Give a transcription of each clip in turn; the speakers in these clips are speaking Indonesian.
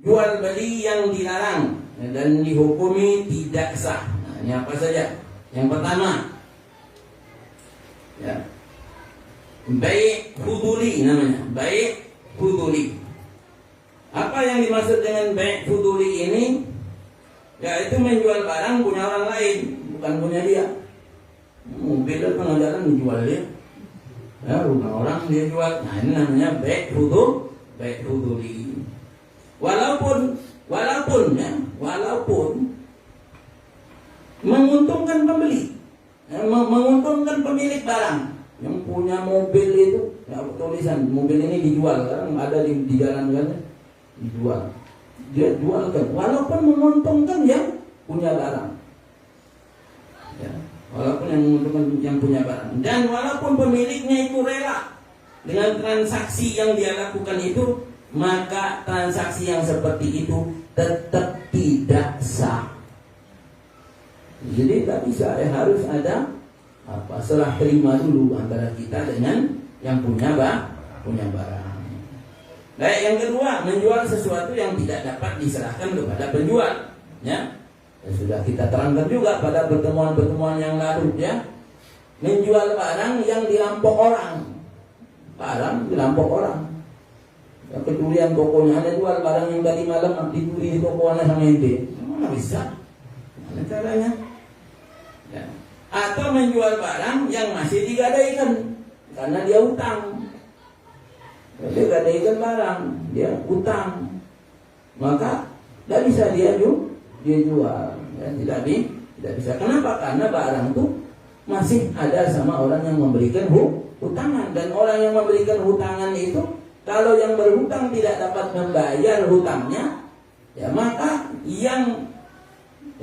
jual beli yang dilarang dan dihukumi tidak sah. Nah, ini apa saja? Yang pertama, ya, bai' fuduli namanya, bai' fuduli. Apa yang dimaksud dengan bai' fuduli ini? Yaitu menjual barang punya orang lain, bukan punya dia. Mobil dan pengajaran dijual dia, ya, rumah orang dia jual. Nah, ini namanya bai' fuduli. Walaupun menguntungkan pembeli, ya, menguntungkan pemilik barang. Yang punya mobil itu, ya, tulisan mobil ini dijual, kan ada di jalan kan, dijual. Dia jualkan, walaupun menguntungkan yang punya barang, ya, walaupun yang menguntungkan yang punya barang, dan walaupun pemiliknya itu rela dengan transaksi yang dia lakukan itu, maka transaksi yang seperti itu tetap tidak sah. Jadi tak bisa, harus ada serah terima dulu antara kita dengan yang punya barang. Baik, yang kedua, menjual sesuatu yang tidak dapat diserahkan kepada penjual, ya. Sudah kita terangkan juga pada pertemuan-pertemuan yang lalu, ya. Menjual barang yang dirampok orang. Ya, kecurian tokonya, ada jual barang yang tadi malam dicuri di toko mana sama ente. Mana bisa? Mana caranya? Ya. Atau menjual barang yang masih digadaikan karena dia utang. Dia gadaikan barang, dia utang, maka tidak bisa dia jual, ya, tidak bisa. Kenapa? Karena barang itu masih ada sama orang yang memberikan hutangan, dan orang yang memberikan hutangan itu, kalau yang berhutang tidak dapat membayar hutangnya, ya, maka yang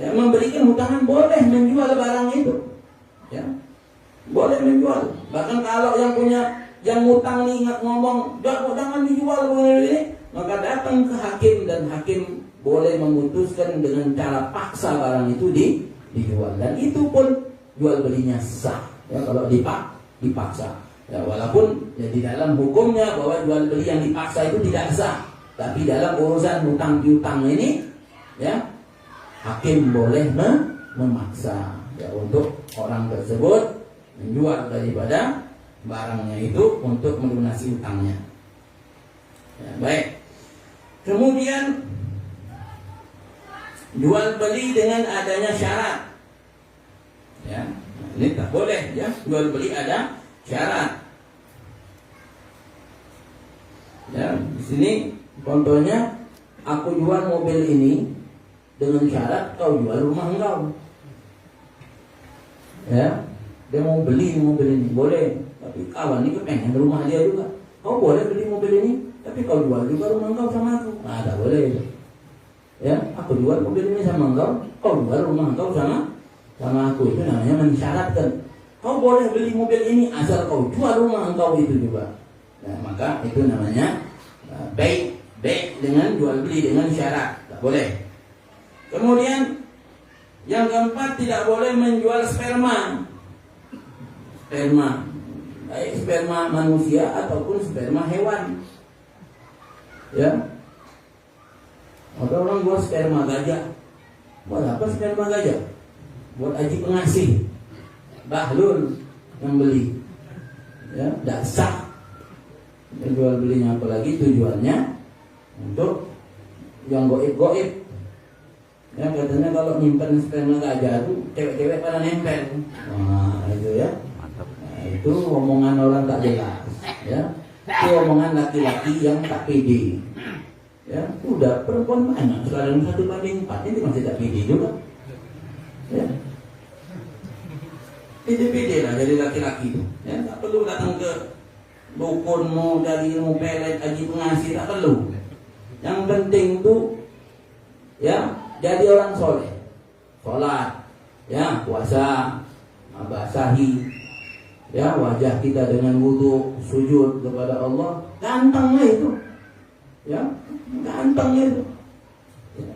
memberikan hutangan boleh menjual barang itu, ya, boleh menjual. Bahkan kalau yang ngutang nih ngomong jangan dijual begini, maka datang ke hakim dan hakim boleh memutuskan dengan cara paksa barang itu dijual, dan itu pun jual belinya sah, ya, kalau dipaksa, ya, walaupun ya, di dalam hukumnya bahwa jual beli yang dipaksa itu tidak sah, tapi dalam urusan hutang piutang ini, ya, hakim boleh memaksa, ya, untuk orang tersebut menjual daripada barangnya itu untuk melunasi utangnya. Ya, baik. Kemudian jual beli dengan adanya syarat. Ya, ini tak boleh, ya, jual beli ada syarat. Ya, di sini contohnya, aku jual mobil ini dengan syarat kau jual rumah engkau. Ya, dia mau beli mobil ini, boleh. Tapi kawan ini kepengen rumah dia juga. Kau boleh beli mobil ini, tapi kau jual juga rumah engkau sama aku. Nah, tak boleh. Ya, aku jual mobil ini sama engkau, kau jual rumah engkau sama aku. Itu namanya mensyaratkan. Kau boleh beli mobil ini asal kau jual rumah engkau itu juga. Nah, maka itu namanya baik dengan jual beli dengan syarat. Tak boleh. Kemudian yang keempat, tidak boleh menjual sperma. Baik sperma manusia ataupun sperma hewan, ya. Ada orang buat sperma gajah. Buat apa sperma gajah? Buat aji pengasih, bahlul yang beli, ya, tidak sah. Jual belinya, apalagi tujuannya untuk yang goib, ya, katanya kalau nyimpan sperma gajah itu cewek-cewek pada nempel. Nah, itu, ya. Itu omongan orang tak jelas, ya. Itu omongan laki-laki yang tak pede, ya. Udah perempuan banyak sekarang 1:4, ini masih tak pede juga, ya. Pede-pede lah jadi laki-laki itu, ya. Tak perlu datang ke dukunmu dari ilmu pelet aji pengasih, tak perlu. Yang penting tuh, ya, jadi orang soleh, sholat, ya, puasa, basahi, ya, wajah kita dengan wudu, sujud kepada Allah, gantengnya itu, ya, gantengnya itu. Ya.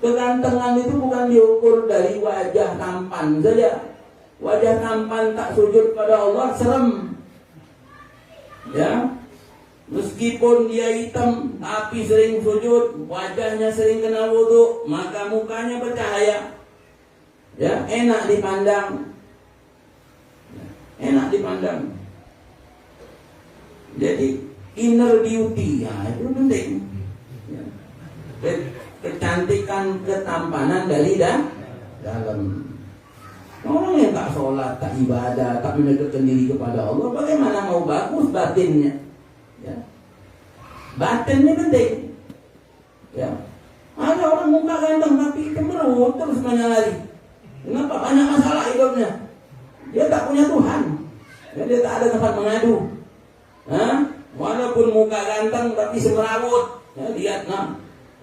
Kegantengan itu bukan diukur dari wajah tampan saja. Wajah tampan tak sujud pada Allah serem, ya. Meskipun dia hitam, tapi sering sujud, wajahnya sering kena wudu, maka mukanya bercahaya. Ya, enak dipandang. Enak dipandang. Jadi inner beauty, ya itu penting. Ya. Kecantikan, ketampanan dari dalam. Orang yang tak sholat, tak ibadah, tak mendekatkan diri kepada Allah, bagaimana mau bagus batinnya? Ya. Batinnya penting. Ya. Ada orang muka ganteng tapi cemberut terus menyalari. Kenapa? Banyak masalah hidupnya. Dia tak punya Tuhan. Ya, dia tak ada tempat mengadu. Walaupun muka ganteng tapi semerawut. Ya, lihat,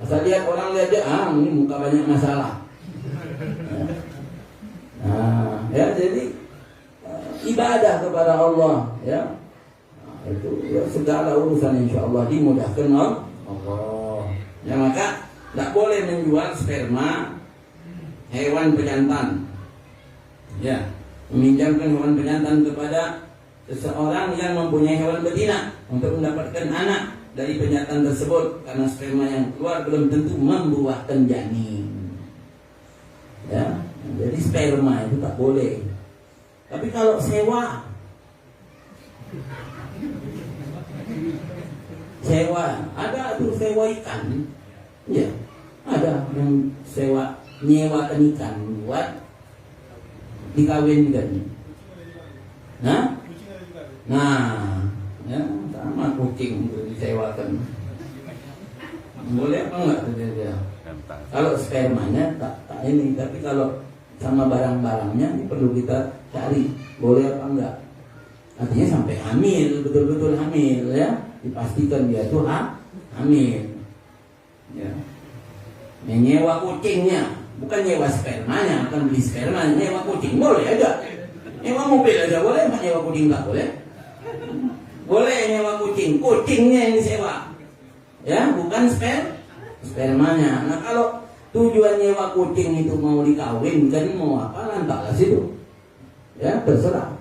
asal lihat orang lihat dia, ini muka banyak masalah. Ya, jadi ibadah kepada Allah, ya. Itu ya, segala urusan insya Allah dimudahkan oleh Allah. Ya, maka tidak boleh menjual sperma hewan pejantan. Ya, meminjamkan hewan pejantan kepada seseorang yang mempunyai hewan betina untuk mendapatkan anak dari pejantan tersebut, karena sperma yang keluar belum tentu membuahkan janin. Ya, jadi sperma itu tak boleh. Tapi kalau sewa, ada tuh sewa ikan, ya, ada yang nyewakan ikan buat dikawinkan. Nah, ya, sama kucing untuk disewakan. Boleh apa enggak dia? Kalau spermanya tak ini, tapi kalau sama barang-barangnya ini perlu kita cari boleh apa enggak. Artinya sampai hamil, betul-betul hamil, ya, dipastikan dia itu hamil. Ya. Nyewa kucingnya, bukan nyewa spermanya, bukan beli sperma, nyewa kucing boleh aja. Nyewa mobil aja boleh, nyewa kucing enggak boleh. Boleh nyewa kucing, kucingnya yang disewa. Ya, bukan spermanya. Nah, kalau tujuan nyewa kucing itu mau dikawinkan, mau apa, lantaklah situ. Ya, terserah.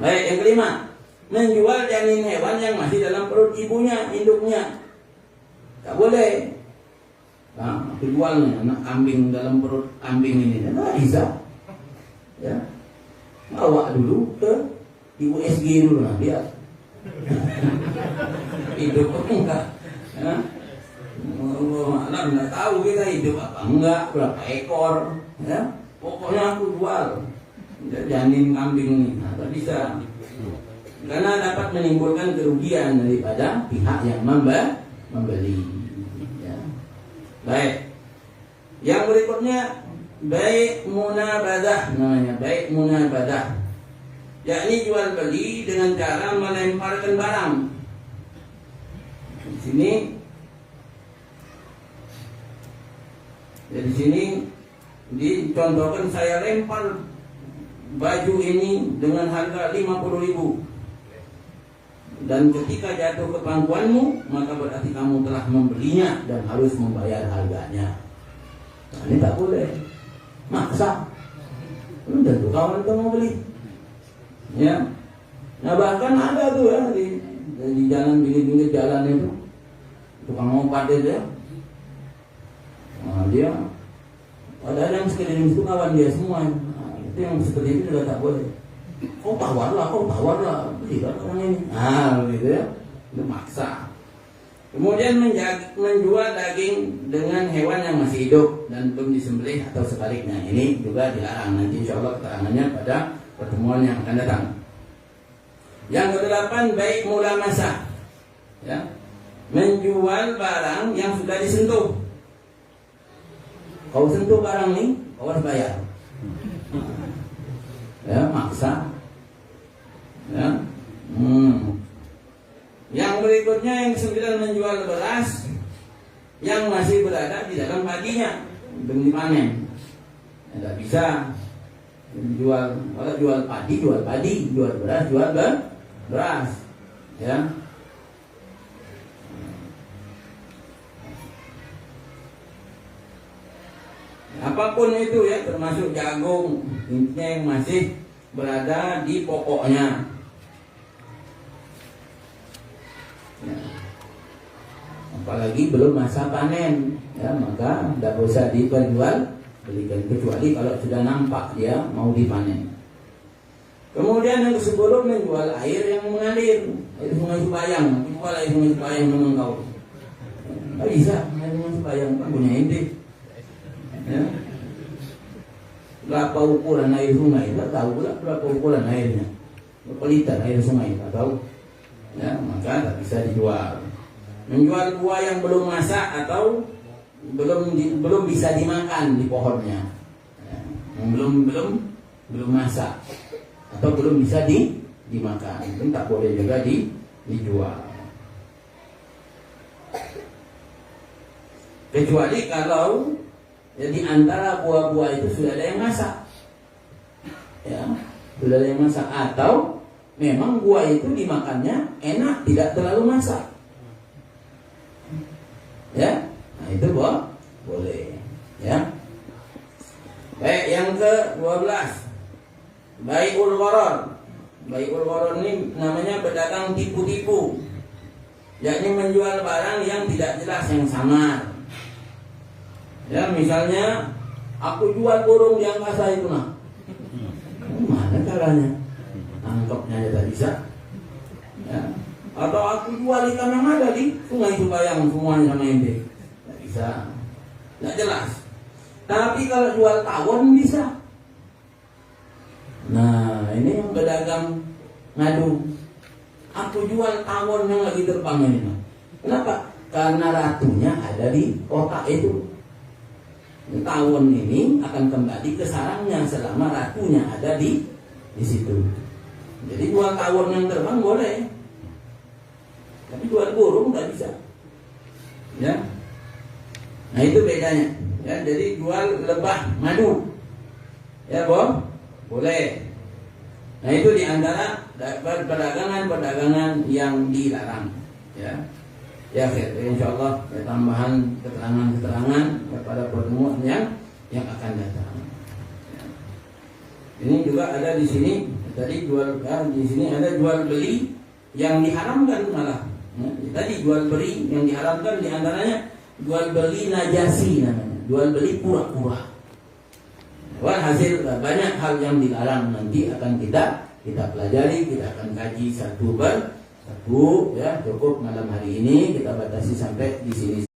Baik, yang kelima, menjual janin hewan yang masih dalam perut ibunya, induknya. Tak boleh. Nah, jualnya anak kambing dalam perut kambing ini, tidak bisa. Ya, bawa dulu ke USG dulu, lihat. Hidup apa enggak? Ya. Malah nggak tahu kita hidup apa enggak, berapa ekor. Ya, pokoknya aku jual janin kambing ini. Nah, tak bisa. Karena dapat menimbulkan kerugian daripada pihak yang membeli. Ya. Baik. Yang berikutnya baik munabadah namanya, baik munabadah. Yakni jual beli dengan cara melemparkan barang. Di sini dicontohkan, saya lempar baju ini dengan harga 50.000. Dan ketika jatuh ke pangkuanmu, maka berarti kamu telah membelinya dan harus membayar harganya. Nah, ini tak boleh. Maksa. Belum tentu kawan itu mau beli. Ya. Nah, bahkan ada tuh ya di jalan, pinggir-pinggir jalan itu tukang obat itu ya. Nah, dia ada yang sekeliling itu kawan dia semua. Nah, itu yang seperti itu juga tak boleh. Kau tawarlah, belilah orang ini. Nah, begitu ya. Itu maksa. Kemudian menjual daging dengan hewan yang masih hidup dan belum disembelih atau sebaliknya. Ini juga dilarang. Nanti insya Allah keterangannya pada pertemuan yang akan datang. Yang kedelapan, baik mulamasah. Ya. Menjual barang yang sudah disentuh. Kau sentuh barang ini, kau harus bayar. Ya, maksa. Ya. Yang berikutnya yang ke-9, menjual beras yang masih berada di dalam padinya, belum dipanen. Tidak bisa jual. Kalau jual padi, jual beras, beras. Ya. Apapun itu ya, termasuk jagung, intinya yang masih berada di pokoknya. apalagi belum masa panen, ya, maka tidak usah diperjualbelikan kecuali kalau sudah nampak dia mau dipanen. Kemudian yang ke-10 menjual air yang mengalir, air sungai Subayang. Jual air sungai Subayang memang kau. Tidak bisa, air sungai Subayang kan punya ente. Ya. Berapa ukuran air sungai? Tidak tahu pula berapa ukuran airnya. Berapa liter air sungai? Tidak tahu. Ya, maka tidak bisa dijual. Menjual buah yang belum masak atau belum bisa dimakan di pohonnya, ya, yang belum masak atau belum bisa dimakan, itu tak boleh juga dijual. Kecuali kalau ya, di antara buah-buah itu sudah ada yang masak, ya, sudah ada yang masak, atau memang buah itu dimakannya enak, tidak terlalu masak, ya, nah itu boleh, ya. Baik, yang ke-12. Bai'ul gharar. Bai'ul gharar ini namanya pedagang tipu-tipu, yakni menjual barang yang tidak jelas, yang samar. Ya, misalnya aku jual burung di angkasa itu, nah, mana caranya? Tangkapnya aja tak bisa. Ya. Atau aku jual ikan yang ada di sungai Subayang semuanya sama ente, tak bisa, tidak jelas. Tapi kalau jual tawon bisa. Nah, ini yang pedagang ngadu, aku jual tawon yang lagi terbang ini. Kenapa? Karena ratunya ada di kotak itu. Tawon ini akan kembali ke sarangnya selama ratunya ada di situ. Jadi jual tawon yang terbang boleh, tapi jual burung nggak bisa. Ya, nah itu bedanya. Ya, jadi jual lebah madu, ya boleh. Nah itu diantara perdagangan yang dilarang. Ya, ya, insya Allah ya, tambahan keterangan pada pertemuan yang akan datang. Ya. Ini juga ada di sini. Tadi di sini ada jual beli yang diharamkan malah. Ya, tadi jual beli yang diharamkan diantaranya jual beli najasi namanya, jual beli pura-pura. Walhasil banyak hal yang dilarang, nanti akan kita pelajari, kita akan kaji satu per satu, ya. Cukup malam hari ini kita batasi sampai di sini.